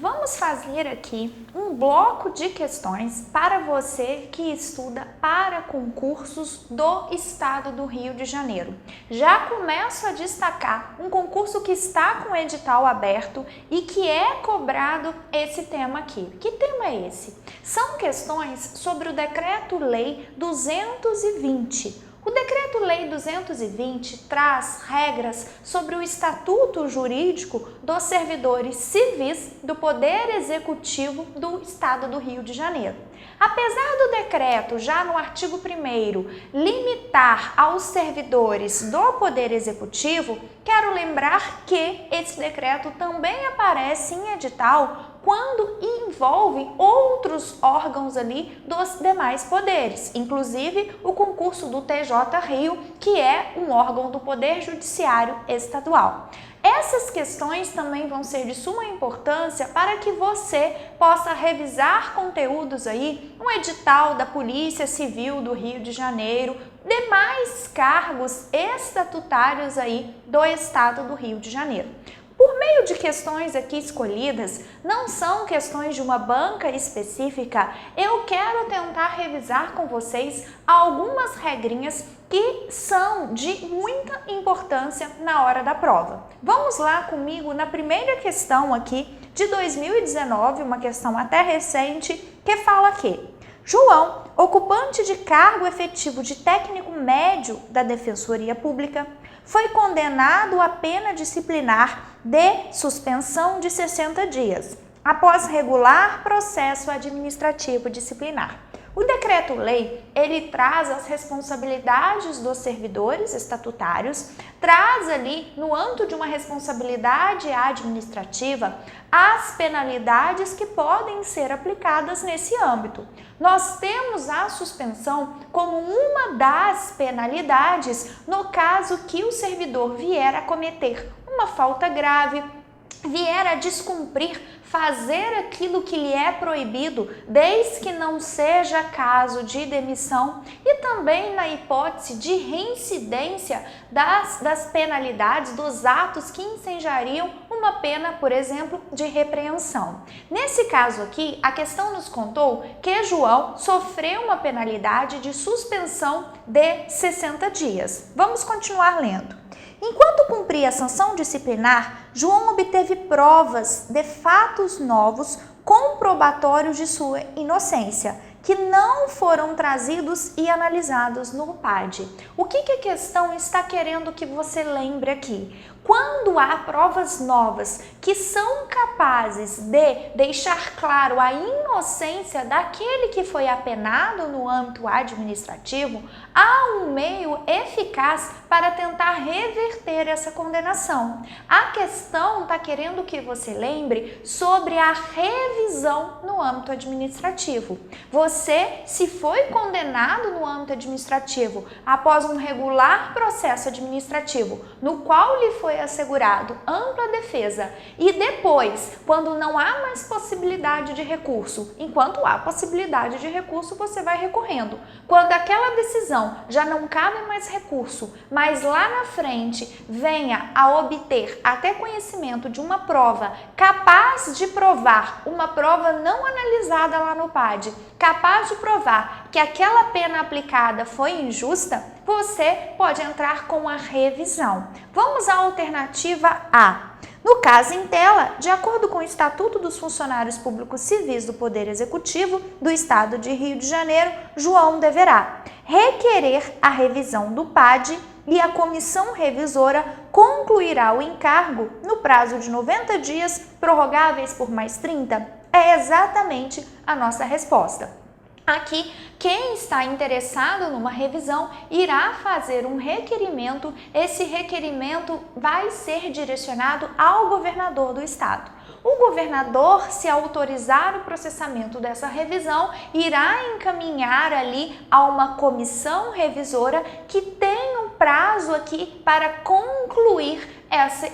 Vamos fazer aqui um bloco de questões para você que estuda para concursos do estado do Rio de Janeiro. Já começo a destacar um concurso que está com o edital aberto e que é cobrado esse tema aqui. Que tema é esse? São questões sobre o Decreto-Lei 220. O Decreto-Lei 220 traz regras sobre o estatuto jurídico dos servidores civis do Poder Executivo do Estado do Rio de Janeiro. Apesar do decreto, já no artigo 1º, limitar aos servidores do Poder Executivo, quero lembrar que esse decreto também aparece em edital quando envolve outros órgãos ali dos demais poderes, inclusive o concurso do TJ Rio, que é um órgão do Poder Judiciário Estadual. Essas questões também vão ser de suma importância para que você possa revisar conteúdos aí no edital da Polícia Civil do Rio de Janeiro, demais cargos estatutários aí do Estado do Rio de Janeiro. Por meio de questões aqui escolhidas, não são questões de uma banca específica, eu quero tentar revisar com vocês algumas regrinhas que são de muita importância na hora da prova. Vamos lá comigo na primeira questão aqui de 2019, uma questão até recente, que fala que João, ocupante de cargo efetivo de técnico médio da Defensoria Pública, foi condenado a pena disciplinar de suspensão de 60 dias, após regular processo administrativo disciplinar. O decreto-lei, ele traz as responsabilidades dos servidores estatutários, traz ali, no âmbito de uma responsabilidade administrativa, as penalidades que podem ser aplicadas nesse âmbito. Nós temos a suspensão como uma das penalidades no caso que o servidor vier a cometer uma falta grave, vier a descumprir, fazer aquilo que lhe é proibido, desde que não seja caso de demissão, e também na hipótese de reincidência das penalidades, dos atos que ensejaria uma pena, por exemplo, de repreensão. Nesse caso aqui, a questão nos contou que João sofreu uma penalidade de suspensão de 60 dias. Vamos continuar lendo. Enquanto cumpria a sanção disciplinar, João obteve provas de fatos novos comprobatórios de sua inocência, que não foram trazidos e analisados no PAD. O que a questão está querendo que você lembre aqui? Quando há provas novas que são capazes de deixar claro a inocência daquele que foi apenado no âmbito administrativo, há um meio eficaz para tentar reverter essa condenação. A questão está querendo que você lembre sobre a revisão no âmbito administrativo. Você, se foi condenado no âmbito administrativo após um regular processo administrativo, no qual lhe foi assegurado ampla defesa, e depois, quando não há mais possibilidade de recurso, enquanto há possibilidade de recurso, você vai recorrendo. Quando aquela decisão já não cabe mais recurso, mas lá na frente venha a obter até conhecimento de uma prova capaz de provar, uma prova não analisada lá no PAD, capaz de provar que aquela pena aplicada foi injusta, você pode entrar com a revisão. Vamos à alternativa A. No caso em tela, de acordo com o Estatuto dos Funcionários Públicos Civis do Poder Executivo do Estado de Rio de Janeiro, João deverá requerer a revisão do PAD e a comissão revisora concluirá o encargo no prazo de 90 dias, prorrogáveis por mais 30? É exatamente a nossa resposta. Aqui, quem está interessado numa revisão irá fazer um requerimento. Esse requerimento vai ser direcionado ao governador do estado. O governador, se autorizar o processamento dessa revisão, irá encaminhar ali a uma comissão revisora que tem um prazo aqui para concluir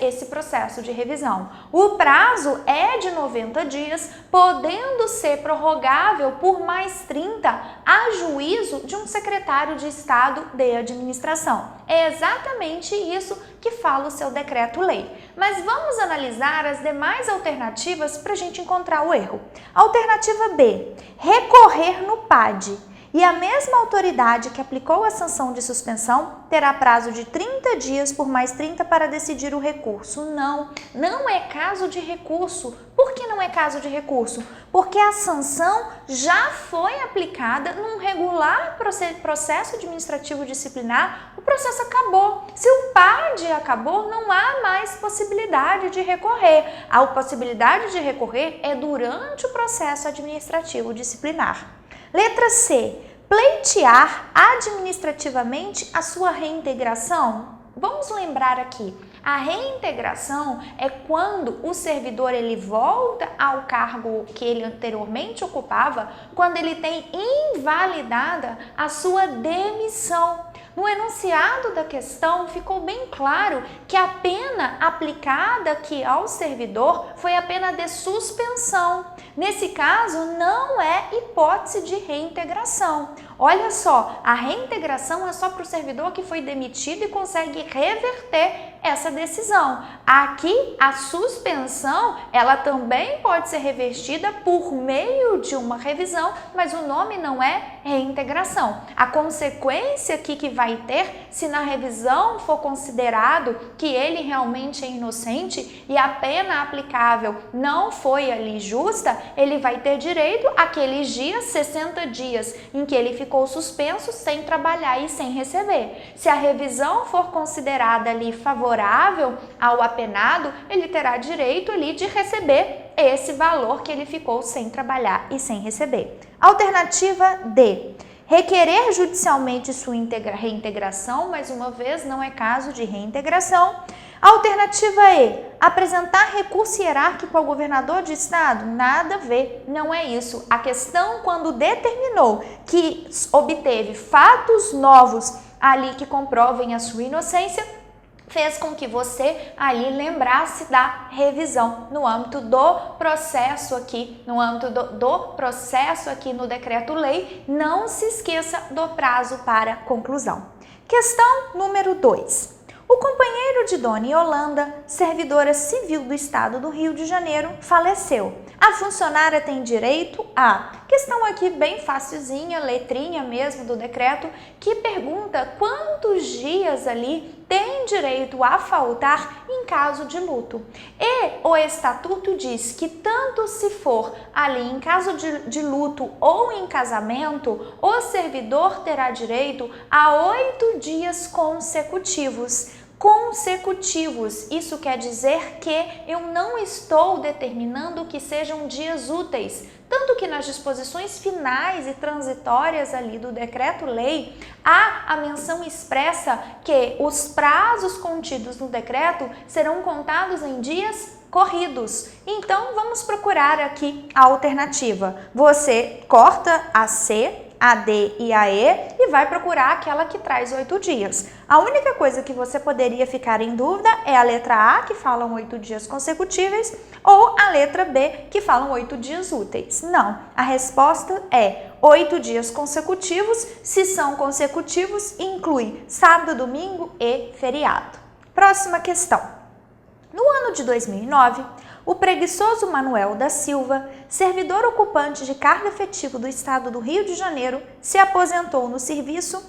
esse processo de revisão. O prazo é de 90 dias, podendo ser prorrogável por mais 30 a juízo de um secretário de Estado de administração. É exatamente isso que fala o seu decreto-lei. Mas vamos analisar as demais alternativas para a gente encontrar o erro. Alternativa B, recorrer no PAD. E a mesma autoridade que aplicou a sanção de suspensão terá prazo de 30 dias por mais 30 para decidir o recurso. Não é caso de recurso. Por que não é caso de recurso? Porque a sanção já foi aplicada num regular processo administrativo disciplinar, o processo acabou. Se o PAD acabou, não há mais possibilidade de recorrer. A possibilidade de recorrer é durante o processo administrativo disciplinar. Letra C. Pleitear administrativamente a sua reintegração. Vamos lembrar aqui, a reintegração é quando o servidor ele volta ao cargo que ele anteriormente ocupava, quando ele tem invalidada a sua demissão. No enunciado da questão ficou bem claro que a pena aplicada aqui ao servidor foi a pena de suspensão. Nesse caso, não é hipótese de reintegração. Olha só, a reintegração é só para o servidor que foi demitido e consegue reverter essa decisão. Aqui, a suspensão, ela também pode ser revertida por meio de uma revisão, mas o nome não é reintegração. A consequência aqui que vai ter, se na revisão for considerado que ele realmente é inocente e a pena aplicável não foi ali justa, ele vai ter direito àqueles dias, 60 dias, em que ele ficou suspenso sem trabalhar e sem receber. Se a revisão for considerada ali favorável ao apenado, ele terá direito ali de receber esse valor que ele ficou sem trabalhar e sem receber. Alternativa D. Requerer judicialmente sua reintegração, mais uma vez, não é caso de reintegração. Alternativa E. Apresentar recurso hierárquico ao governador de estado? Nada a ver, não é isso. A questão, quando determinou que obteve fatos novos ali que comprovem a sua inocência, fez com que você ali lembrasse da revisão no âmbito do processo aqui, no decreto-lei. Não se esqueça do prazo para conclusão. Questão número 2. O companheiro de Dona Yolanda, servidora civil do estado do Rio de Janeiro, faleceu. A funcionária tem direito a... Questão aqui bem facilzinha, letrinha mesmo do decreto, que pergunta quantos dias ali tem direito a faltar em caso de luto. E o estatuto diz que tanto se for ali em caso de luto ou em casamento, o servidor terá direito a 8 dias consecutivos. Isso quer dizer que eu não estou determinando que sejam dias úteis. Tanto que nas disposições finais e transitórias ali do decreto-lei, há a menção expressa que os prazos contidos no decreto serão contados em dias corridos. Então, vamos procurar aqui a alternativa. Você corta a C, a D e a E e vai procurar aquela que traz 8 dias. A única coisa que você poderia ficar em dúvida é a letra A, que falam 8 dias consecutíveis, ou a letra B, que falam 8 dias úteis. Não, a resposta é 8 dias consecutivos. Se são consecutivos, inclui sábado, domingo e feriado. Próxima questão. No ano de 2009, o preguiçoso Manuel da Silva, servidor ocupante de cargo efetivo do estado do Rio de Janeiro, se ausentou no serviço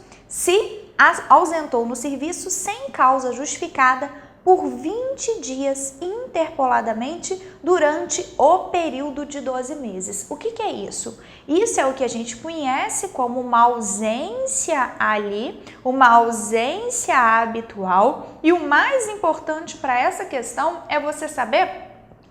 sem causa justificada por 20 dias interpoladamente durante o período de 12 meses. O que é isso? Isso é o que a gente conhece como uma ausência ali, uma ausência habitual. E o mais importante para essa questão é você saber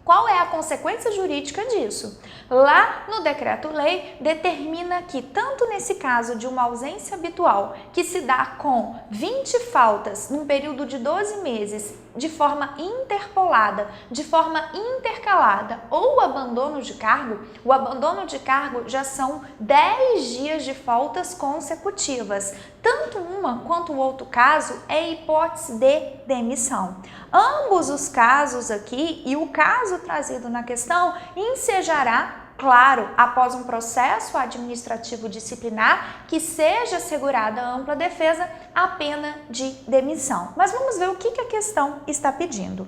qual é a consequência jurídica disso? Lá no decreto-lei determina que, tanto nesse caso de uma ausência habitual, que se dá com 20 faltas num período de 12 meses, de forma interpolada, de forma intercalada ou abandono de cargo, o abandono de cargo já são 10 dias de faltas consecutivas. Tanto uma quanto o outro caso é hipótese de demissão. Ambos os casos aqui e o caso trazido na questão ensejará, claro, após um processo administrativo disciplinar que seja assegurada a ampla defesa, a pena de demissão. Mas vamos ver o que a questão está pedindo.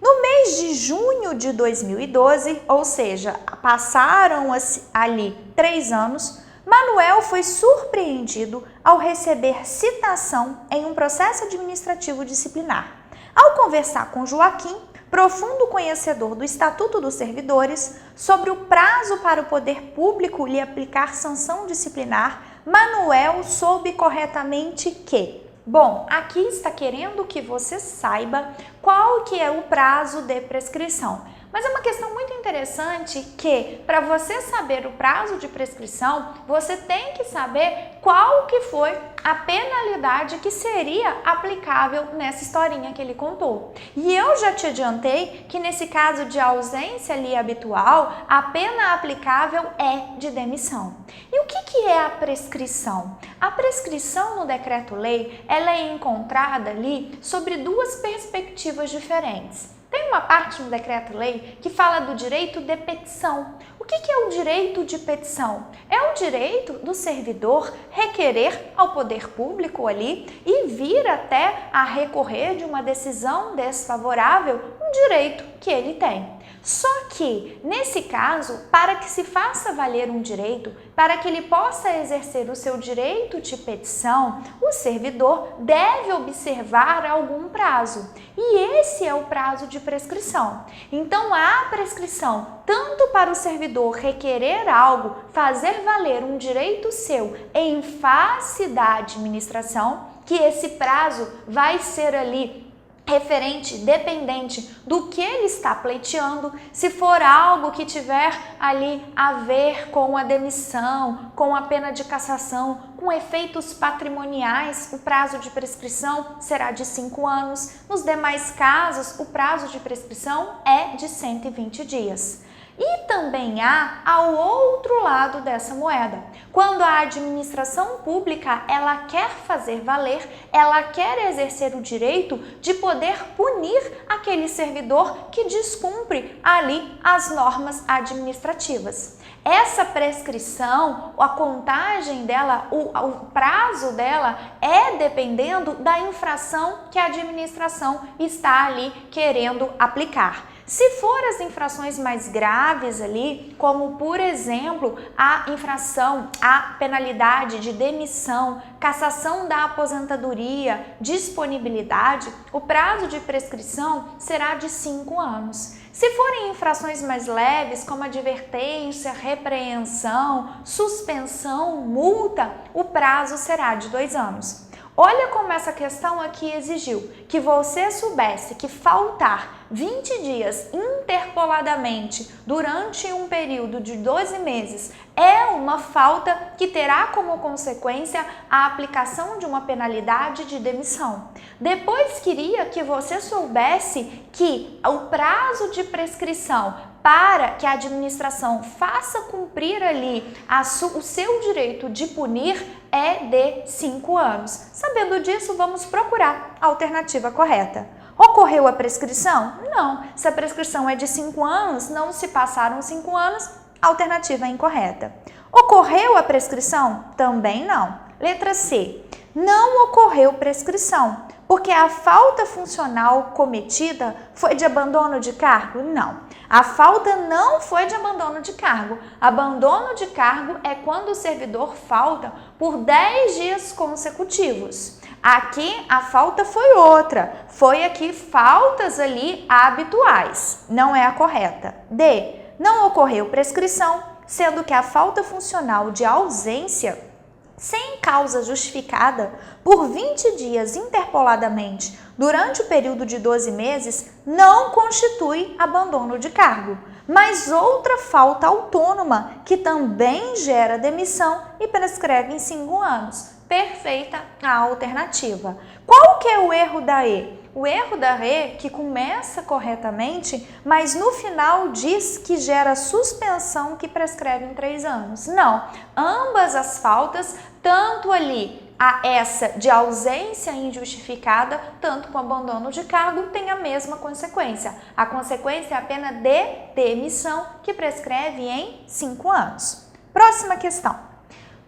No mês de junho de 2012, ou seja, passaram ali 3 anos, Manuel foi surpreendido ao receber citação em um processo administrativo disciplinar. Ao conversar com Joaquim, profundo conhecedor do Estatuto dos Servidores, sobre o prazo para o poder público lhe aplicar sanção disciplinar, Manuel soube corretamente que... Bom, aqui está querendo que você saiba qual que é o prazo de prescrição. Mas é uma questão muito interessante que, para você saber o prazo de prescrição, você tem que saber qual que foi a penalidade que seria aplicável nessa historinha que ele contou. E eu já te adiantei que nesse caso de ausência ali habitual, a pena aplicável é de demissão. E o que é a prescrição? A prescrição no decreto-lei, ela é encontrada ali sobre 2 perspectivas diferentes. Tem uma parte no decreto-lei que fala do direito de petição. O que é o direito de petição? É o direito do servidor requerer ao poder público ali e vir até a recorrer de uma decisão desfavorável, um direito que ele tem. Só que, nesse caso, para que se faça valer um direito, para que ele possa exercer o seu direito de petição, o servidor deve observar algum prazo. E esse é o prazo de prescrição. Então, há prescrição tanto para o servidor requerer algo, fazer valer um direito seu em face da administração, que esse prazo vai ser ali referente, dependente do que ele está pleiteando. Se for algo que tiver ali a ver com a demissão, com a pena de cassação, com efeitos patrimoniais, o prazo de prescrição será de 5 anos. Nos demais casos, o prazo de prescrição é de 120 dias. E também há ao outro lado dessa moeda. Quando a administração pública ela quer fazer valer, ela quer exercer o direito de poder punir aquele servidor que descumpre ali as normas administrativas. Essa prescrição, a contagem dela, o prazo dela é dependendo da infração que a administração está ali querendo aplicar. Se for as infrações mais graves ali, como por exemplo a infração, a penalidade de demissão, cassação da aposentadoria, disponibilidade, o prazo de prescrição será de 5 anos. Se forem infrações mais leves, como advertência, repreensão, suspensão, multa, o prazo será de 2 anos. Olha como essa questão aqui exigiu que você soubesse que faltar 20 dias interpoladamente durante um período de 12 meses é uma falta que terá como consequência a aplicação de uma penalidade de demissão. Depois queria que você soubesse que o prazo de prescrição para que a administração faça cumprir ali o seu direito de punir é de 5 anos. Sabendo disso, vamos procurar a alternativa correta. Ocorreu a prescrição? Não. Se a prescrição é de 5 anos, não se passaram 5 anos, a alternativa é incorreta. Ocorreu a prescrição? Também não. Letra C. Não ocorreu prescrição, porque a falta funcional cometida foi de abandono de cargo? Não. A falta não foi de abandono de cargo. Abandono de cargo é quando o servidor falta por 10 dias consecutivos. Aqui a falta foi outra. Foi aqui faltas ali habituais. Não é a correta. D. Não ocorreu prescrição, sendo que a falta funcional de ausência sem causa justificada por 20 dias interpoladamente durante o período de 12 meses não constitui abandono de cargo, mas outra falta autônoma que também gera demissão e prescreve em 5 anos. perfeita a alternativa. Qual que é o erro da E? O erro da E que começa corretamente, mas no final diz que gera suspensão que prescreve em 3 anos. Não, ambas as faltas, tanto ali essa de ausência injustificada, tanto com abandono de cargo, tem a mesma consequência. A consequência é a pena de demissão, que prescreve em 5 anos. Próxima questão.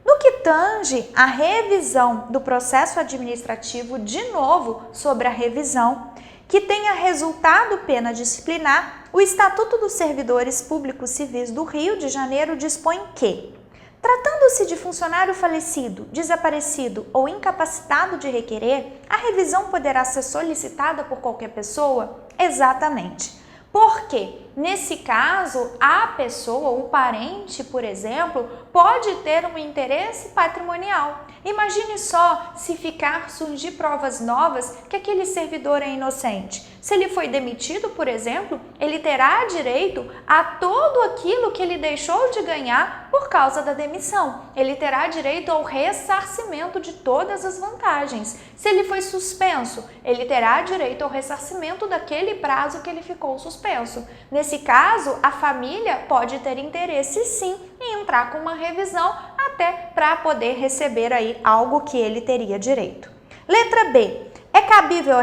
No que tange à revisão do processo administrativo, de novo sobre a revisão, que tenha resultado pena disciplinar, o Estatuto dos Servidores Públicos Civis do Rio de Janeiro dispõe que, tratando-se de funcionário falecido, desaparecido ou incapacitado de requerer, a revisão poderá ser solicitada por qualquer pessoa? Exatamente. Porque, nesse caso, a pessoa, o parente, por exemplo, pode ter um interesse patrimonial. Imagine só se surgir provas novas que aquele servidor é inocente. Se ele foi demitido, por exemplo, ele terá direito a todo aquilo que ele deixou de ganhar por causa da demissão. Ele terá direito ao ressarcimento de todas as vantagens. Se ele foi suspenso, ele terá direito ao ressarcimento daquele prazo que ele ficou suspenso. Nesse caso, a família pode ter interesse sim em entrar com uma revisão até para poder receber aí algo que ele teria direito. Letra B. É cabível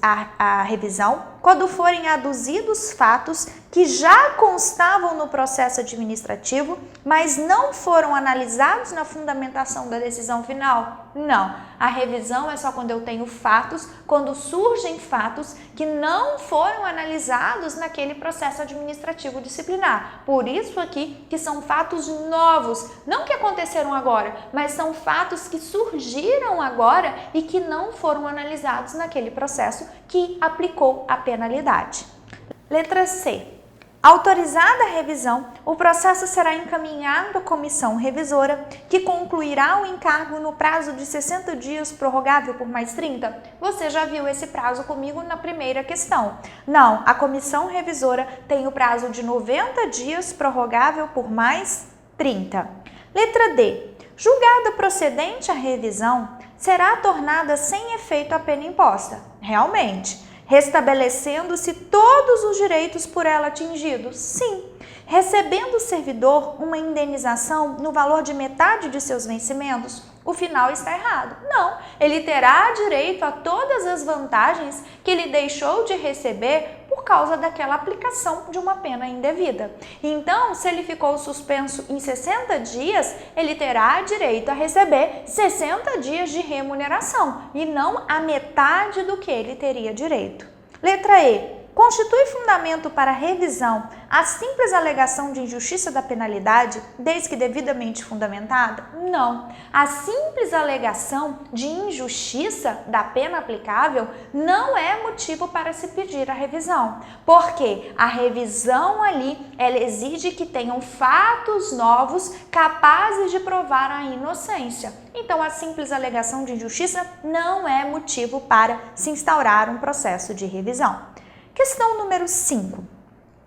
a revisão quando forem aduzidos fatos que já constavam no processo administrativo, mas não foram analisados na fundamentação da decisão final? Não. A revisão é só quando eu tenho fatos, quando surgem fatos que não foram analisados naquele processo administrativo disciplinar. Por isso aqui que são fatos novos, não que aconteceram agora, mas são fatos que surgiram agora e que não foram analisados naquele processo que aplicou a penalidade. Letra C. Autorizada a revisão, o processo será encaminhado à comissão revisora, que concluirá o encargo no prazo de 60 dias, prorrogável por mais 30. Você já viu esse prazo comigo na primeira questão. Não, a comissão revisora tem o prazo de 90 dias, prorrogável por mais 30. Letra D. Julgada procedente a revisão, será tornada sem efeito a pena imposta. Realmente. Restabelecendo-se todos os direitos por ela atingidos? Sim. Recebendo o servidor uma indenização no valor de metade de seus vencimentos? O final está errado. Não, ele terá direito a todas as vantagens que ele deixou de receber por causa daquela aplicação de uma pena indevida. Então, se ele ficou suspenso em 60 dias, ele terá direito a receber 60 dias de remuneração e não a metade do que ele teria direito. Letra E. Constitui fundamento para revisão a simples alegação de injustiça da penalidade, desde que devidamente fundamentada? Não. A simples alegação de injustiça da pena aplicável não é motivo para se pedir a revisão, porque a revisão ali, ela exige que tenham fatos novos capazes de provar a inocência. Então, a simples alegação de injustiça não é motivo para se instaurar um processo de revisão. Questão número 5.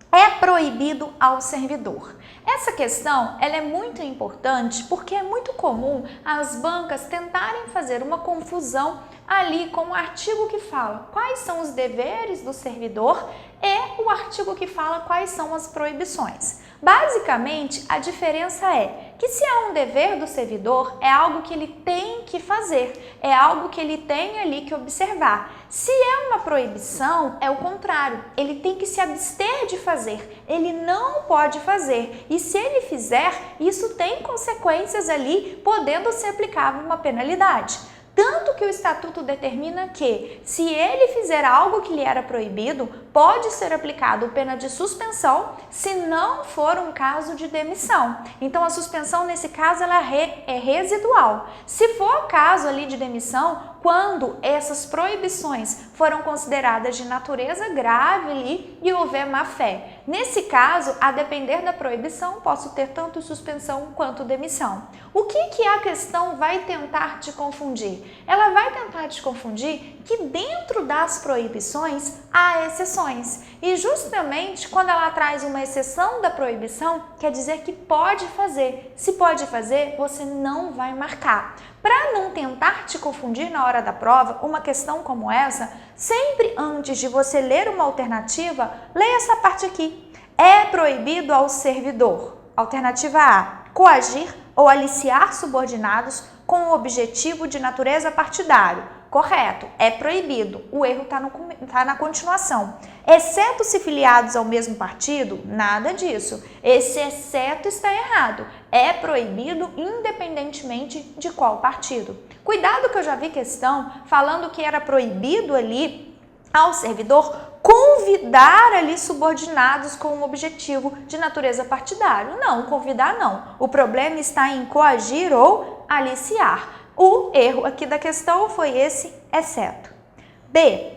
É proibido ao servidor. Essa questão ela é muito importante porque é muito comum as bancas tentarem fazer uma confusão ali com o artigo que fala quais são os deveres do servidor e o artigo que fala quais são as proibições. Basicamente, a diferença é que se é um dever do servidor, é algo que ele tem que fazer, é algo que ele tem ali que observar. Se é uma proibição, é o contrário, ele tem que se abster de fazer, ele não pode fazer. E se ele fizer, isso tem consequências ali, podendo ser aplicável uma penalidade. Tanto que o Estatuto determina que, se ele fizer algo que lhe era proibido, pode ser aplicado pena de suspensão, se não for um caso de demissão. Então, a suspensão, nesse caso, ela é residual. Se for caso ali de demissão, quando essas proibições foram consideradas de natureza grave ali e houver má-fé. Nesse caso, a depender da proibição, posso ter tanto suspensão quanto demissão. O que a questão vai tentar te confundir? Ela vai tentar te confundir que dentro das proibições há exceções. E justamente quando ela traz uma exceção da proibição, quer dizer que pode fazer. Se pode fazer, você não vai marcar. Para não tentar te confundir na hora da prova, uma questão como essa, sempre antes de você ler uma alternativa, leia essa parte aqui. É proibido ao servidor. Alternativa A, coagir ou aliciar subordinados com o objetivo de natureza partidário. Correto, é proibido. O erro está na continuação. Exceto se filiados ao mesmo partido, nada disso. Esse exceto está errado. É proibido independentemente de qual partido. Cuidado que eu já vi questão falando que era proibido ali ao servidor convidar ali subordinados com um objetivo de natureza partidário. Não, convidar não. O problema está em coagir ou aliciar. O erro aqui da questão foi esse exceto. B.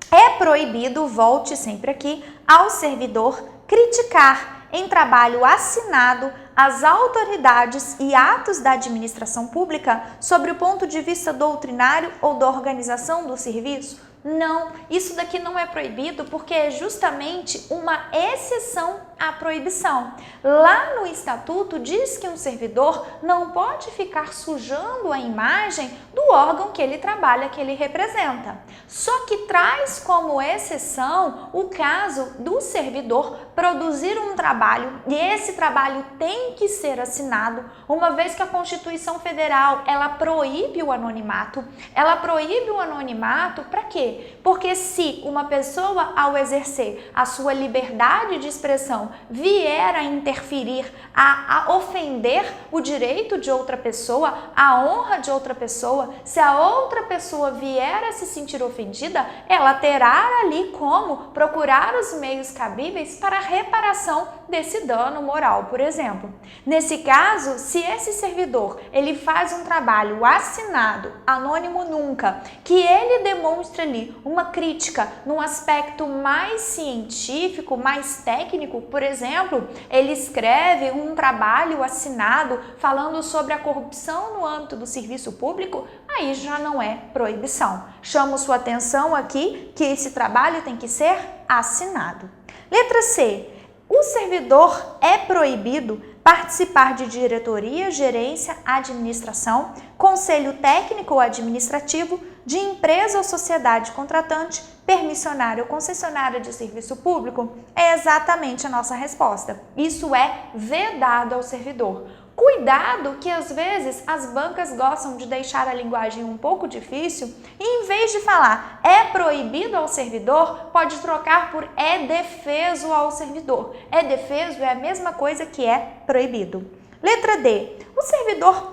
É proibido, volte sempre aqui, ao servidor criticar em trabalho assinado as autoridades e atos da administração pública sobre o ponto de vista doutrinário ou da organização do serviço? Não, isso daqui não é proibido porque é justamente uma exceção à proibição. Lá no estatuto diz que um servidor não pode ficar sujando a imagem do órgão que ele trabalha, que ele representa. Só que traz como exceção o caso do servidor produzir um trabalho e esse trabalho tem que ser assinado, uma vez que a Constituição Federal ela proíbe o anonimato. Ela proíbe o anonimato para quê? Porque se uma pessoa, ao exercer a sua liberdade de expressão, vier a interferir, a ofender o direito de outra pessoa, a honra de outra pessoa, se a outra pessoa vier a se sentir ofendida, ela terá ali como procurar os meios cabíveis para a reparação desse dano moral, por exemplo. Nesse caso, se esse servidor ele faz um trabalho assinado, anônimo nunca, que ele demonstra ali uma crítica num aspecto mais científico, mais técnico, por exemplo, ele escreve um trabalho assinado falando sobre a corrupção no âmbito do serviço público, aí já não é proibição. Chamo sua atenção aqui que esse trabalho tem que ser assinado. Letra C. O servidor é proibido participar de diretoria, gerência, administração, conselho técnico ou administrativo de empresa ou sociedade contratante, permissionária ou concessionária de serviço público? É exatamente a nossa resposta. Isso é vedado ao servidor. Cuidado que às vezes as bancas gostam de deixar a linguagem um pouco difícil e em vez de falar é proibido ao servidor, pode trocar por é defeso ao servidor. É defeso é a mesma coisa que é proibido. Letra D. O servidor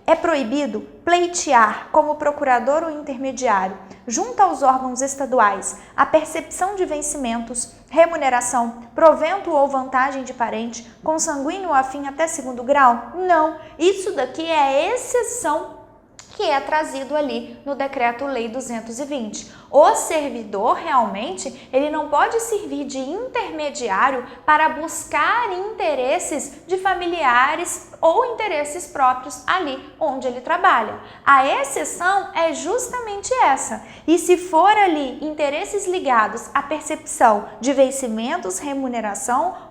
é proibido pleitear como procurador ou intermediário, junto aos órgãos estaduais, a percepção de vencimentos, remuneração, provento ou vantagem de parente, consanguíneo ou afim até segundo grau? Não, isso daqui é a exceção que é trazido ali no Decreto-Lei 220. O servidor realmente, ele não pode servir de intermediário para buscar interesses de familiares ou interesses próprios ali onde ele trabalha. A exceção é justamente essa. E se for ali interesses ligados à percepção de vencimentos, remuneração,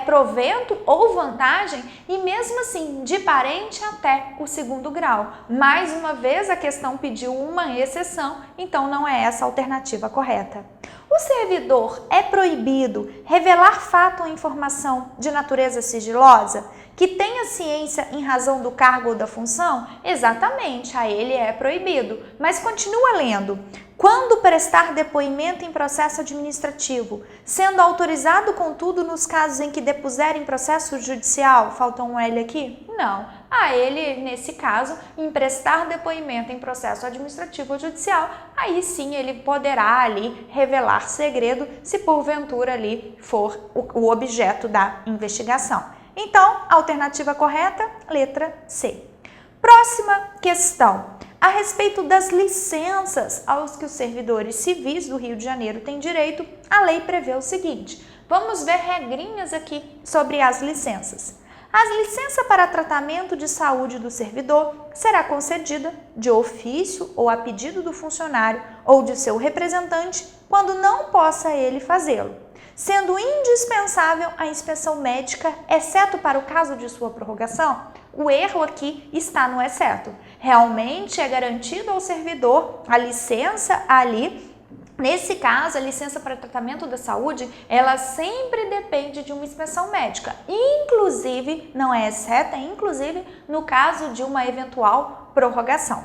provento ou vantagem e mesmo assim de parente até o segundo grau. Mais uma vez a questão pediu uma exceção, então não é essa a alternativa correta. O servidor é proibido revelar fato ou informação de natureza sigilosa que tenha ciência em razão do cargo ou da função? Exatamente, a ele é proibido. Mas continua lendo. Quando prestar depoimento em processo administrativo, sendo autorizado, contudo, nos casos em que depuser em processo judicial, falta um L aqui? Não. A ele, nesse caso, em prestar depoimento em processo administrativo ou judicial, aí sim ele poderá ali revelar segredo, se porventura ali for o objeto da investigação. Então, alternativa correta, letra C. Próxima questão. A respeito das licenças aos que os servidores civis do Rio de Janeiro têm direito, a lei prevê o seguinte. Vamos ver regrinhas aqui sobre as licenças. A licença para tratamento de saúde do servidor será concedida de ofício ou a pedido do funcionário ou de seu representante quando não possa ele fazê-lo, sendo indispensável a inspeção médica, exceto para o caso de sua prorrogação. O erro aqui está no exceto. Realmente é garantido ao servidor a licença ali. Nesse caso, a licença para tratamento da saúde, ela sempre depende de uma inspeção médica. Inclusive, não é exceto, é inclusive no caso de uma eventual prorrogação.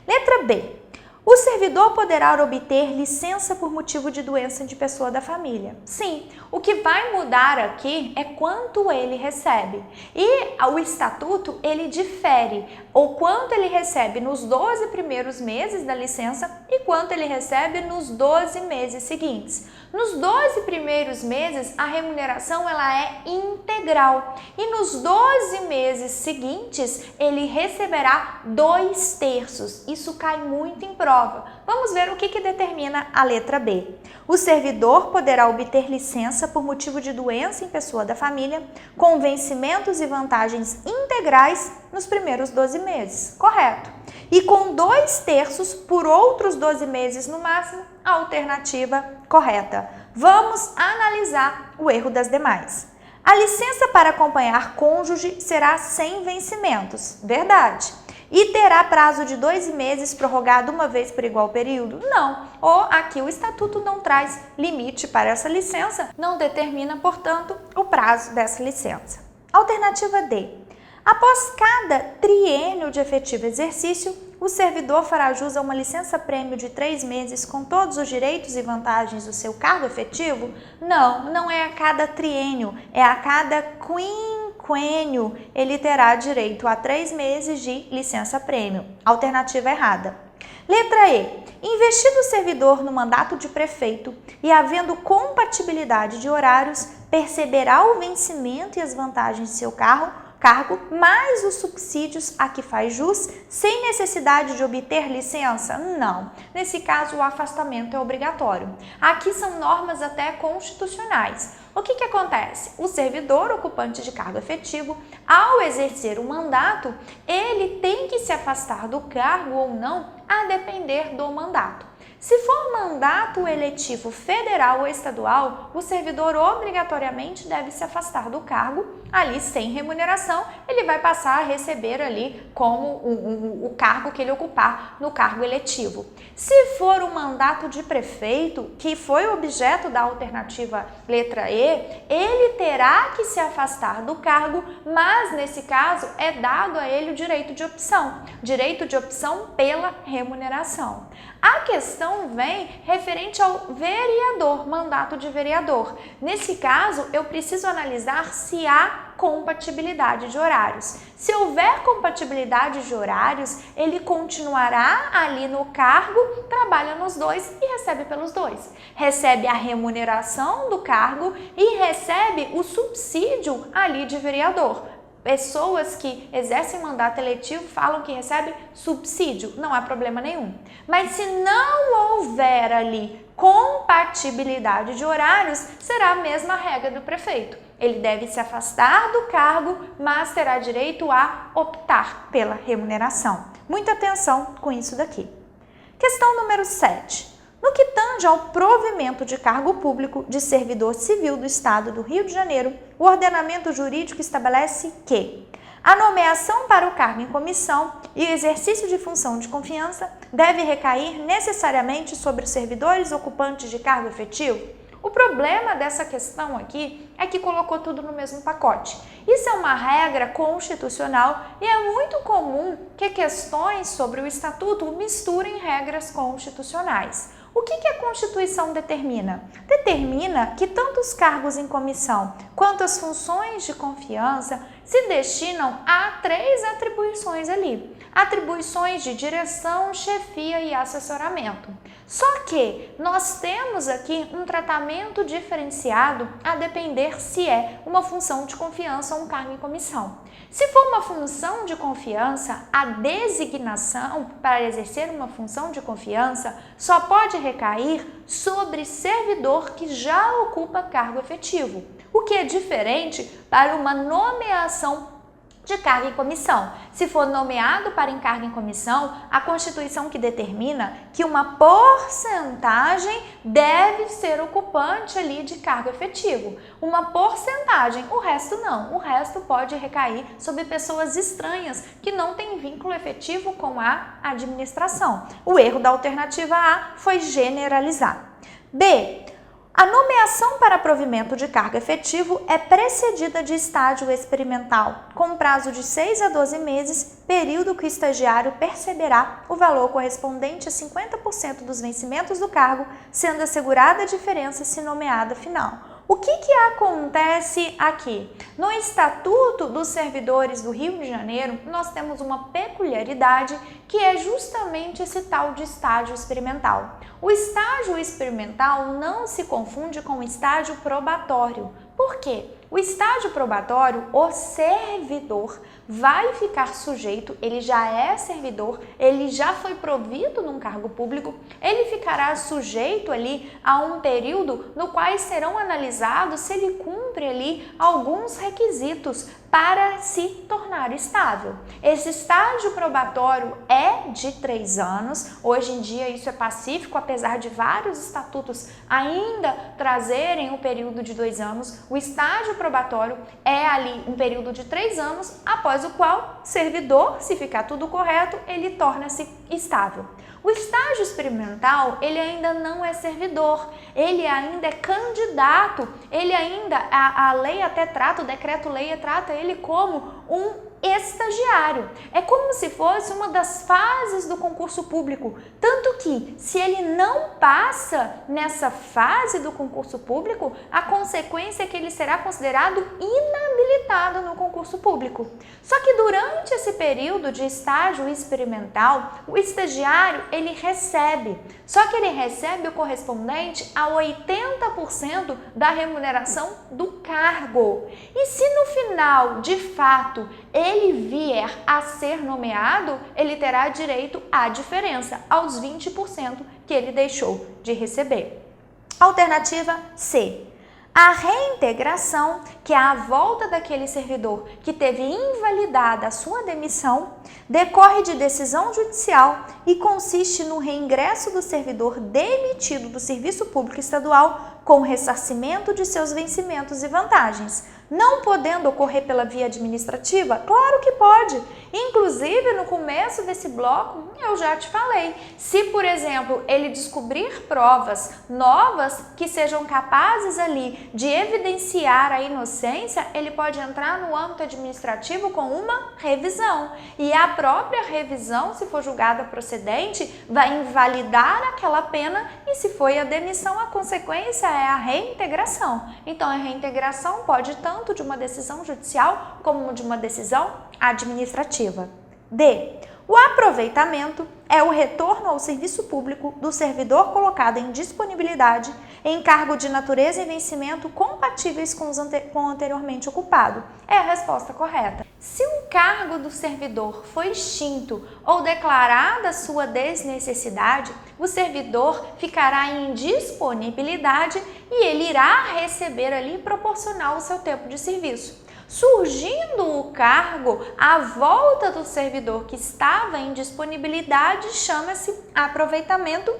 Letra B. O servidor poderá obter licença por motivo de doença de pessoa da família. Sim, o que vai mudar aqui é quanto ele recebe. E o estatuto, ele difere o quanto ele recebe nos 12 primeiros meses da licença e quanto ele recebe nos 12 meses seguintes. Nos 12 primeiros meses, a remuneração ela é integral e nos 12 meses seguintes, ele receberá 2/3. Isso cai muito em prova. Vamos ver o que determina a letra B. O servidor poderá obter licença por motivo de doença em pessoa da família, com vencimentos e vantagens integrais nos primeiros 12 meses. Correto. E com 2/3 por outros 12 meses no máximo, a alternativa correta. Vamos analisar o erro das demais. A licença para acompanhar cônjuge será sem vencimentos. Verdade. E terá prazo de 2 meses prorrogado uma vez por igual período? Não. Ou aqui o estatuto não traz limite para essa licença, não determina, portanto, o prazo dessa licença. Alternativa D. Após cada triênio de efetivo exercício, o servidor fará jus a uma licença-prêmio de 3 meses com todos os direitos e vantagens do seu cargo efetivo? Não, não é a cada triênio, é a cada quinquênio ele terá direito a 3 meses de licença-prêmio. Alternativa errada. Letra E. Investido o servidor no mandato de prefeito e havendo compatibilidade de horários, perceberá o vencimento e as vantagens de seu cargo, mais os subsídios a que faz jus, sem necessidade de obter licença? Não. Nesse caso, o afastamento é obrigatório. Aqui são normas até constitucionais. O que acontece? O servidor ocupante de cargo efetivo, ao exercer o mandato, ele tem que se afastar do cargo ou não, a depender do mandato. Se for mandato eletivo federal ou estadual, o servidor obrigatoriamente deve se afastar do cargo, ali sem remuneração, ele vai passar a receber ali como o cargo que ele ocupar no cargo eletivo. Se for um mandato de prefeito, que foi objeto da alternativa letra E, ele terá que se afastar do cargo, mas nesse caso é dado a ele o direito de opção pela remuneração. A questão vem referente ao vereador, mandato de vereador. Nesse caso, eu preciso analisar se há compatibilidade de horários. Se houver compatibilidade de horários, ele continuará ali no cargo, trabalha nos dois e recebe pelos dois. Recebe a remuneração do cargo e recebe o subsídio ali de vereador. Pessoas que exercem mandato eletivo falam que recebem subsídio, não há problema nenhum. Mas se não houver ali compatibilidade de horários, será a mesma regra do prefeito. Ele deve se afastar do cargo, mas terá direito a optar pela remuneração. Muita atenção com isso daqui. Questão número 7. No que tange ao provimento de cargo público de servidor civil do Estado do Rio de Janeiro, o ordenamento jurídico estabelece que a nomeação para o cargo em comissão e o exercício de função de confiança deve recair necessariamente sobre os servidores ocupantes de cargo efetivo. O problema dessa questão aqui é que colocou tudo no mesmo pacote. Isso é uma regra constitucional e é muito comum que questões sobre o estatuto misturem regras constitucionais. O que a Constituição determina? Determina que tanto os cargos em comissão quanto às funções de confiança, se destinam a 3 atribuições ali. Atribuições de direção, chefia e assessoramento. Só que nós temos aqui um tratamento diferenciado a depender se é uma função de confiança ou um cargo em comissão. Se for uma função de confiança, a designação para exercer uma função de confiança só pode recair sobre servidor que já ocupa cargo efetivo, o que é diferente para uma nomeação de cargo em comissão. Se for nomeado para encargo em comissão, a Constituição que determina que uma porcentagem deve ser ocupante ali de cargo efetivo. Uma porcentagem, o resto não. O resto pode recair sobre pessoas estranhas que não têm vínculo efetivo com a administração. O erro da alternativa A foi generalizar. B. A nomeação para provimento de cargo efetivo é precedida de estágio experimental, com prazo de 6 a 12 meses, período que o estagiário perceberá o valor correspondente a 50% dos vencimentos do cargo, sendo assegurada a diferença se nomeada final. O que acontece aqui? No Estatuto dos Servidores do Rio de Janeiro, nós temos uma peculiaridade que é justamente esse tal de estágio experimental. O estágio experimental não se confunde com o estágio probatório. Por quê? O estágio probatório, o servidor vai ficar sujeito, ele já é servidor, ele já foi provido num cargo público, ele ficará sujeito ali a um período no qual serão analisados se ele cumpre ali alguns requisitos para se tornar estável. Esse estágio probatório é de 3 anos, hoje em dia isso é pacífico, apesar de vários estatutos ainda trazerem o período de 2 anos, o estágio probatório é ali um período de 3 anos, após o qual servidor, se ficar tudo correto, ele torna-se estável. O estágio experimental, ele ainda não é servidor, ele ainda é candidato, ele ainda, a lei até trata, o decreto-lei trata ele como um estagiário. É como se fosse uma das fases do concurso público, tanto que se ele não passa nessa fase do concurso público, a consequência é que ele será considerado inabilitado no concurso público. Só que durante esse período de estágio experimental, o estagiário ele recebe, só que ele recebe o correspondente a 80% da remuneração do cargo. E se no final, de fato, ele vier a ser nomeado, ele terá direito à diferença, aos 20% que ele deixou de receber. Alternativa C. A reintegração, que é a volta daquele servidor que teve invalidada a sua demissão, decorre de decisão judicial e consiste no reingresso do servidor demitido do serviço público estadual com ressarcimento de seus vencimentos e vantagens. Não podendo ocorrer pela via administrativa? Claro que pode. Inclusive, no começo desse bloco, eu já te falei. Se, por exemplo, ele descobrir provas novas que sejam capazes ali de evidenciar a inocência, ele pode entrar no âmbito administrativo com uma revisão. E a própria revisão, se for julgada procedente, vai invalidar aquela pena e se foi a demissão, a consequência é a reintegração. Então, a reintegração pode tanto de uma decisão judicial como de uma decisão administrativa. D. O aproveitamento é o retorno ao serviço público do servidor colocado em disponibilidade em cargo de natureza e vencimento compatíveis com o anteriormente ocupado. É a resposta correta. Se um cargo do servidor foi extinto ou declarada sua desnecessidade, o servidor ficará em disponibilidade e ele irá receber ali proporcional ao seu tempo de serviço. Surgindo o cargo, a volta do servidor que estava em disponibilidade chama-se aproveitamento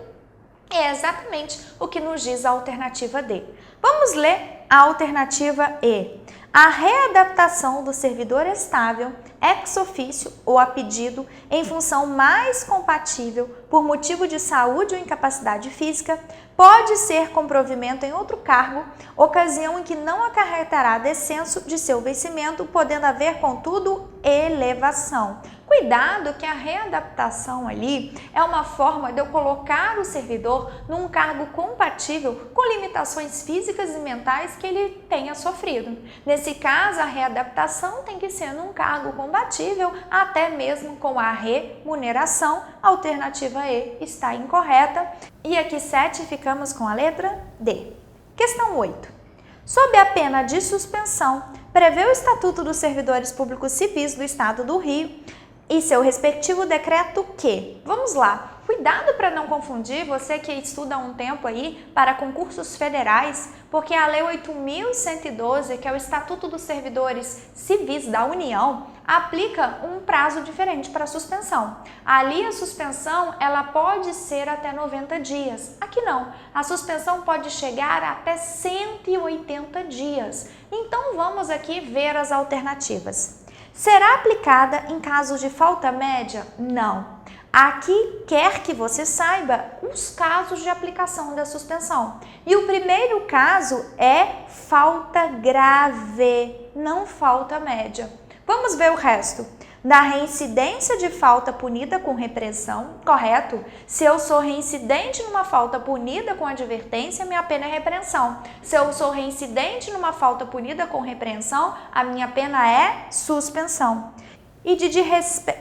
e é exatamente o que nos diz a alternativa D. Vamos ler a alternativa E. A readaptação do servidor estável, ex officio ou a pedido, em função mais compatível por motivo de saúde ou incapacidade física, pode ser com provimento em outro cargo, ocasião em que não acarretará descenso de seu vencimento, podendo haver, contudo, elevação. Cuidado que a readaptação ali é uma forma de eu colocar o servidor num cargo compatível com limitações físicas e mentais que ele tenha sofrido. Nesse caso, a readaptação tem que ser num cargo compatível até mesmo com a remuneração. A alternativa E está incorreta. E aqui 7 ficamos com a letra D. Questão 8. Sob a pena de suspensão, prevê o Estatuto dos Servidores Públicos Civis do Estado do Rio e seu respectivo decreto que... Vamos lá. Cuidado para não confundir, você que estuda há um tempo aí para concursos federais, porque a Lei 8.112, que é o Estatuto dos Servidores Civis da União, aplica um prazo diferente para a suspensão. Ali a suspensão ela pode ser até 90 dias. Aqui não. A suspensão pode chegar até 180 dias. Então vamos aqui ver as alternativas. Será aplicada em casos de falta média? Não. Aqui quer que você saiba os casos de aplicação da suspensão. E o primeiro caso é falta grave, não falta média. Vamos ver o resto. Na reincidência de falta punida com repreensão, correto? Se eu sou reincidente numa falta punida com advertência, minha pena é repreensão. Se eu sou reincidente numa falta punida com repreensão, a minha pena é suspensão. E de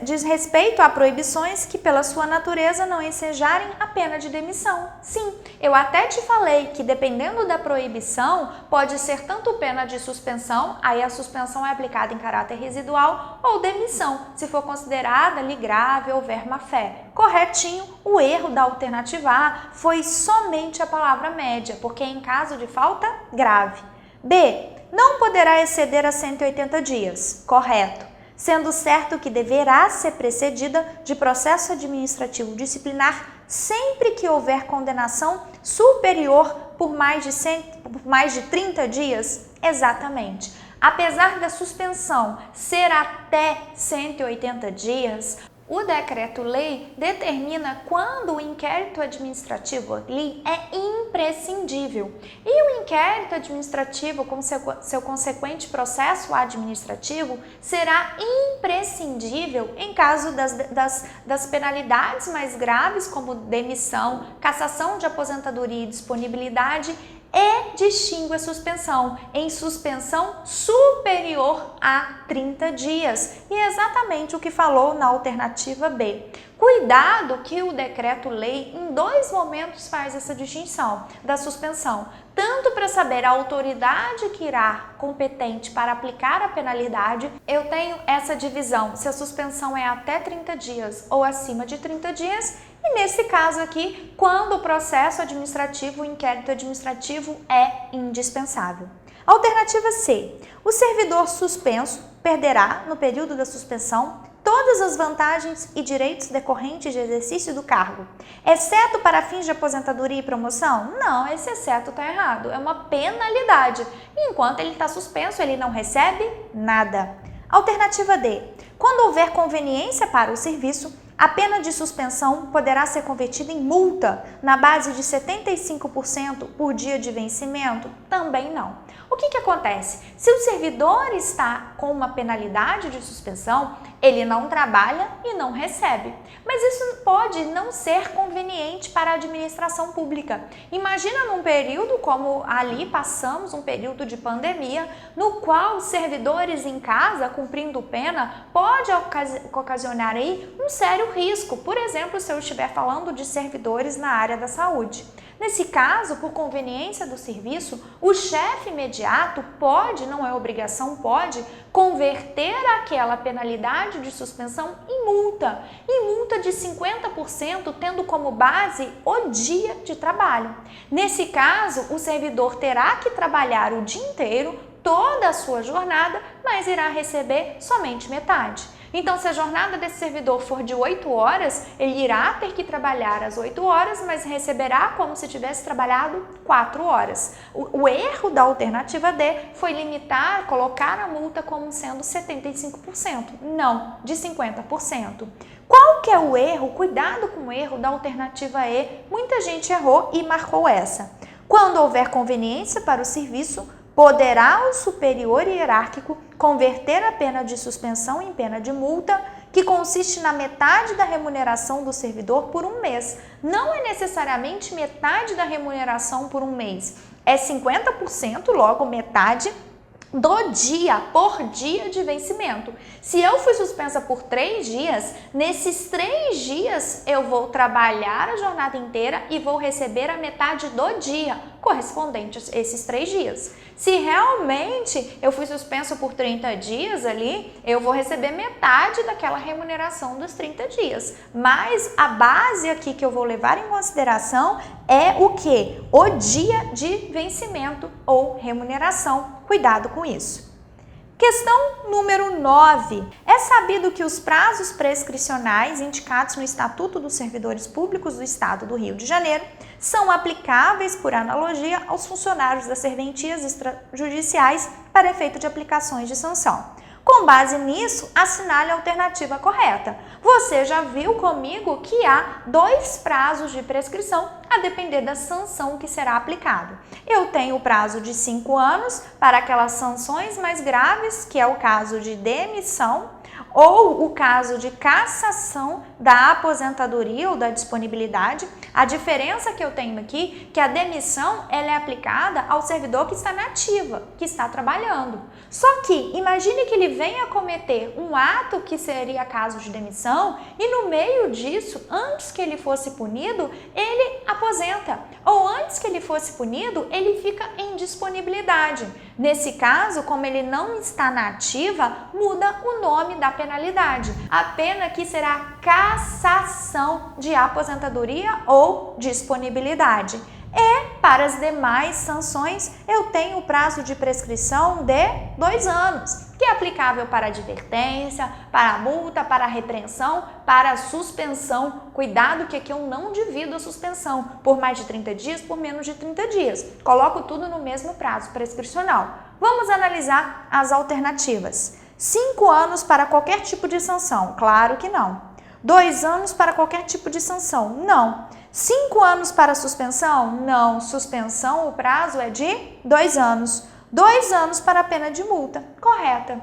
desrespeito a proibições que, pela sua natureza, não ensejarem a pena de demissão. Sim, eu até te falei que, dependendo da proibição, pode ser tanto pena de suspensão, aí a suspensão é aplicada em caráter residual, ou demissão, se for considerada ali grave ou houver má-fé. Corretinho, o erro da alternativa A foi somente a palavra média, porque é em caso de falta grave. B. Não poderá exceder a 180 dias. Correto. Sendo certo que deverá ser precedida de processo administrativo disciplinar sempre que houver condenação superior por mais de 30 dias? Exatamente. Apesar da suspensão ser até 180 dias, o decreto-lei determina quando o inquérito administrativo ali é imprescindível. E o inquérito administrativo, com seu consequente processo administrativo, será imprescindível em caso das penalidades mais graves, como demissão, cassação de aposentadoria e disponibilidade, e distingue a suspensão em suspensão superior a 30 dias. E é exatamente o que falou na alternativa B. Cuidado que o decreto-lei em 2 momentos faz essa distinção da suspensão. Tanto para saber a autoridade que irá competente para aplicar a penalidade, eu tenho essa divisão, se a suspensão é até 30 dias ou acima de 30 dias, e nesse caso aqui, quando o processo administrativo, o inquérito administrativo é indispensável. Alternativa C. O servidor suspenso perderá, no período da suspensão, todas as vantagens e direitos decorrentes de exercício do cargo, exceto para fins de aposentadoria e promoção? Não, esse exceto está errado, é uma penalidade. Enquanto ele está suspenso, ele não recebe nada. Alternativa D. Quando houver conveniência para o serviço, a pena de suspensão poderá ser convertida em multa na base de 75% por dia de vencimento? Também não. O que acontece? Se o servidor está com uma penalidade de suspensão, ele não trabalha e não recebe. Mas isso pode não ser conveniente para a administração pública. Imagina num período como ali passamos, um período de pandemia, no qual os servidores em casa, cumprindo pena, pode ocasionar aí um sério risco. Por exemplo, se eu estiver falando de servidores na área da saúde. Nesse caso, por conveniência do serviço, o chefe imediato pode, não é obrigação, pode converter aquela penalidade de suspensão em multa. E multa de 50%, tendo como base o dia de trabalho. Nesse caso, o servidor terá que trabalhar o dia inteiro, toda a sua jornada, mas irá receber somente metade. Então, se a jornada desse servidor for de 8 horas, ele irá ter que trabalhar as 8 horas, mas receberá como se tivesse trabalhado 4 horas. O erro da alternativa D foi limitar, colocar a multa como sendo 75%, não de 50%. Qual que é o erro? Cuidado com o erro da alternativa E. Muita gente errou e marcou essa. Quando houver conveniência para o serviço, poderá o superior hierárquico converter a pena de suspensão em pena de multa que consiste na metade da remuneração do servidor por um mês. Não é necessariamente metade da remuneração por um mês, é 50%, logo metade do dia, por dia de vencimento. Se eu fui suspensa por 3 dias, nesses 3 dias eu vou trabalhar a jornada inteira e vou receber a metade do dia correspondente a esses 3 dias. Se realmente eu fui suspenso por 30 dias ali, eu vou receber metade daquela remuneração dos 30 dias. Mas a base aqui que eu vou levar em consideração é o quê? O dia de vencimento ou remuneração. Cuidado com isso. Questão número 9. É sabido que os prazos prescricionais indicados no Estatuto dos Servidores Públicos do Estado do Rio de Janeiro são aplicáveis, por analogia, aos funcionários das serventias extrajudiciais para efeito de aplicações de sanção. Com base nisso, assinale a alternativa correta. Você já viu comigo que há 2 prazos de prescrição a depender da sanção que será aplicado. Eu tenho o prazo de 5 anos para aquelas sanções mais graves, que é o caso de demissão, ou o caso de cassação da aposentadoria ou da disponibilidade. A diferença que eu tenho aqui é que a demissão ela é aplicada ao servidor que está na ativa, que está trabalhando. Só que imagine que ele venha cometer um ato que seria caso de demissão e no meio disso, antes que ele fosse punido, ele aposenta. Ou antes que ele fosse punido, ele fica em disponibilidade. Nesse caso, como ele não está na ativa, muda o nome da penalidade. A pena aqui será cassação de aposentadoria ou disponibilidade. E para as demais sanções, eu tenho o prazo de prescrição de 2 anos, que é aplicável para advertência, para a multa, para a repreensão, para a suspensão. Cuidado que aqui eu não divido a suspensão por mais de 30 dias, por menos de 30 dias. Coloco tudo no mesmo prazo prescricional. Vamos analisar as alternativas. 5 anos para qualquer tipo de sanção? Claro que não. 2 anos para qualquer tipo de sanção? Não. 5 anos para suspensão? Não. Suspensão, o prazo é de 2 anos. 2 anos para a pena de multa? Correta.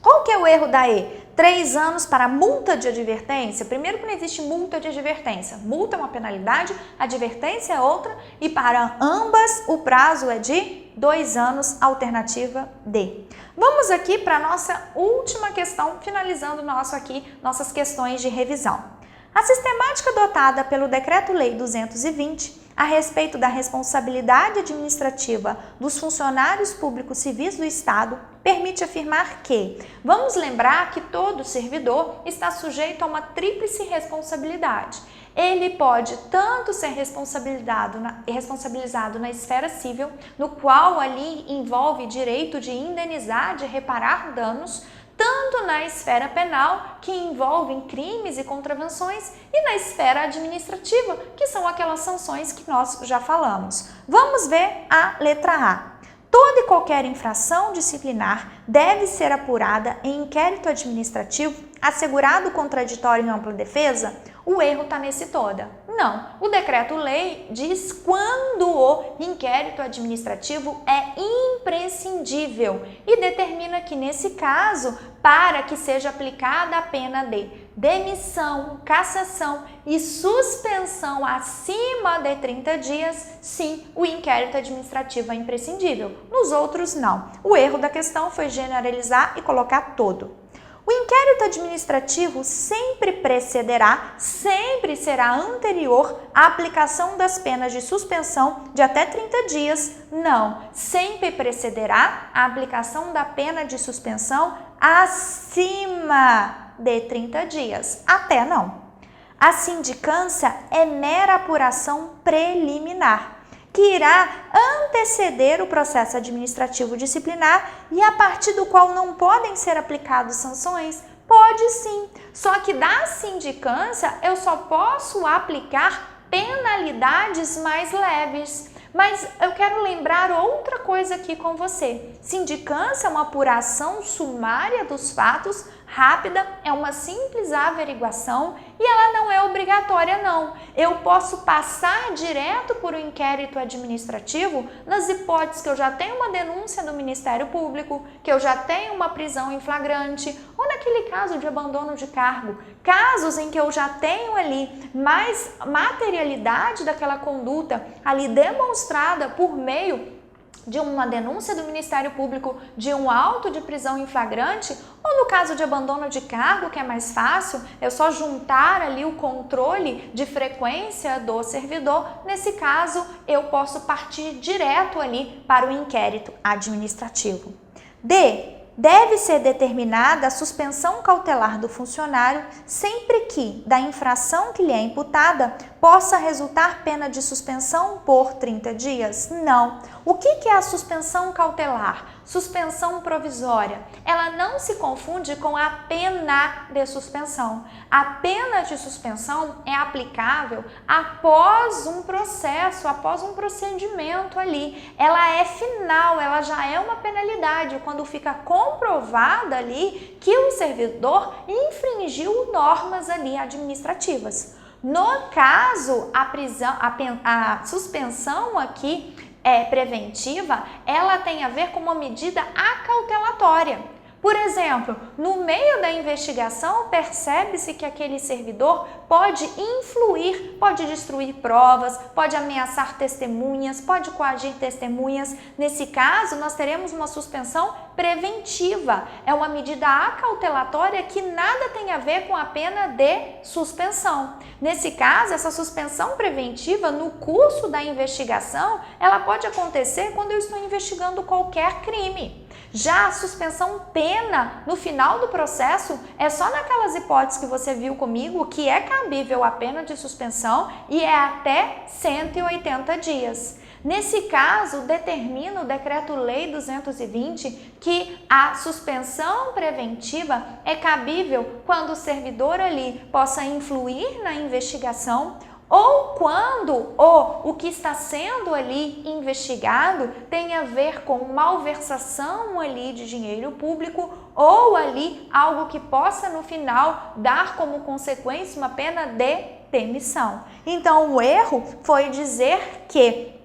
Qual que é o erro da E? 3 anos para multa de advertência? Primeiro que não existe multa de advertência. Multa é uma penalidade, advertência é outra e para ambas o prazo é de 2 anos, alternativa D. Vamos aqui para a nossa última questão, finalizando nossas questões de revisão. A sistemática adotada pelo Decreto-Lei 220 a respeito da responsabilidade administrativa dos funcionários públicos civis do Estado permite afirmar que, vamos lembrar que todo servidor está sujeito a uma tríplice responsabilidade. Ele pode tanto ser responsabilizado na esfera civil, no qual ali envolve direito de indenizar, de reparar danos, tanto na esfera penal, que envolve crimes e contravenções, e na esfera administrativa, que são aquelas sanções que nós já falamos. Vamos ver a letra A. Toda e qualquer infração disciplinar deve ser apurada em inquérito administrativo, assegurado contraditório em ampla defesa? O erro está nesse toda. Não, o decreto-lei diz quando o inquérito administrativo é imprescindível e determina que, nesse caso, para que seja aplicada a pena de demissão, cassação e suspensão acima de 30 dias, sim, o inquérito administrativo é imprescindível. Nos outros, não. O erro da questão foi generalizar e colocar todo. O inquérito administrativo sempre precederá, sempre será anterior à aplicação das penas de suspensão de até 30 dias. Não, sempre precederá a aplicação da pena de suspensão acima de 30 dias. Até não. A sindicância é mera apuração preliminar, que irá anteceder o processo administrativo disciplinar e a partir do qual não podem ser aplicadas sanções? Pode sim, só que da sindicância eu só posso aplicar penalidades mais leves. Mas eu quero lembrar outra coisa aqui com você. Sindicância é uma apuração sumária dos fatos rápida, é uma simples averiguação e ela não é obrigatória não. Eu posso passar direto por um inquérito administrativo nas hipóteses que eu já tenho uma denúncia do Ministério Público, que eu já tenho uma prisão em flagrante, ou naquele caso de abandono de cargo, casos em que eu já tenho ali mais materialidade daquela conduta ali demonstrada por meio de uma denúncia do Ministério Público, de um auto de prisão em flagrante, ou no caso de abandono de cargo, que é mais fácil, é só juntar ali o controle de frequência do servidor. Nesse caso, eu posso partir direto ali para o inquérito administrativo. D. Deve ser determinada a suspensão cautelar do funcionário sempre que, da infração que lhe é imputada, possa resultar pena de suspensão por 30 dias? Não. O que é a suspensão cautelar? Suspensão provisória. Ela não se confunde com a pena de suspensão. A pena de suspensão é aplicável após um processo, após um procedimento ali. Ela é final, ela já é uma penalidade quando fica comprovada ali que o servidor infringiu normas ali administrativas. No caso, a suspensão aqui preventiva, ela tem a ver com uma medida acautelatória. Por exemplo, no meio da investigação, percebe-se que aquele servidor pode influir, pode destruir provas, pode ameaçar testemunhas, pode coagir testemunhas. Nesse caso, nós teremos uma suspensão preventiva. É uma medida acautelatória que nada tem a ver com a pena de suspensão. Nesse caso, essa suspensão preventiva, no curso da investigação, ela pode acontecer quando eu estou investigando qualquer crime. Já a suspensão pena no final do processo é só naquelas hipóteses que você viu comigo que é cabível a pena de suspensão e é até 180 dias. Nesse caso, determina o Decreto-Lei 220 que a suspensão preventiva é cabível quando o servidor ali possa influir na investigação ou quando o que está sendo ali investigado tem a ver com malversação ali de dinheiro público ou ali algo que possa no final dar como consequência uma pena de demissão. Então o erro foi dizer que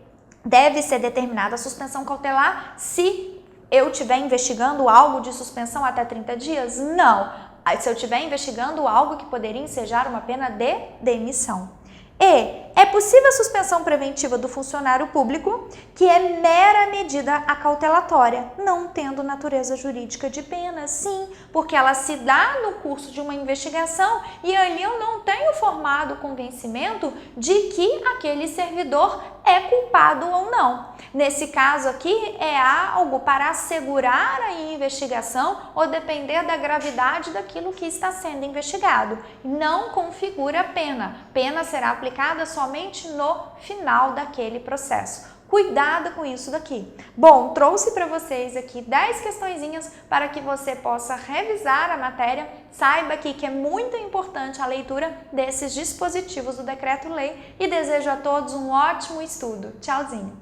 deve ser determinada a suspensão cautelar se eu estiver investigando algo de suspensão até 30 dias? Não. Se eu estiver investigando algo que poderia ensejar uma pena de demissão. E é possível a suspensão preventiva do funcionário público, que é mera medida acautelatória, não tendo natureza jurídica de pena, sim, porque ela se dá no curso de uma investigação e ali eu não tenho formado convencimento de que aquele servidor é culpado ou não. Nesse caso aqui é algo para assegurar a investigação ou depender da gravidade daquilo que está sendo investigado. Não configura pena. Pena será aplicada somente no final daquele processo. Cuidado com isso daqui. Bom, trouxe para vocês aqui 10 questõezinhas para que você possa revisar a matéria. Saiba aqui que é muito importante a leitura desses dispositivos do Decreto-Lei e desejo a todos um ótimo estudo. Tchauzinho!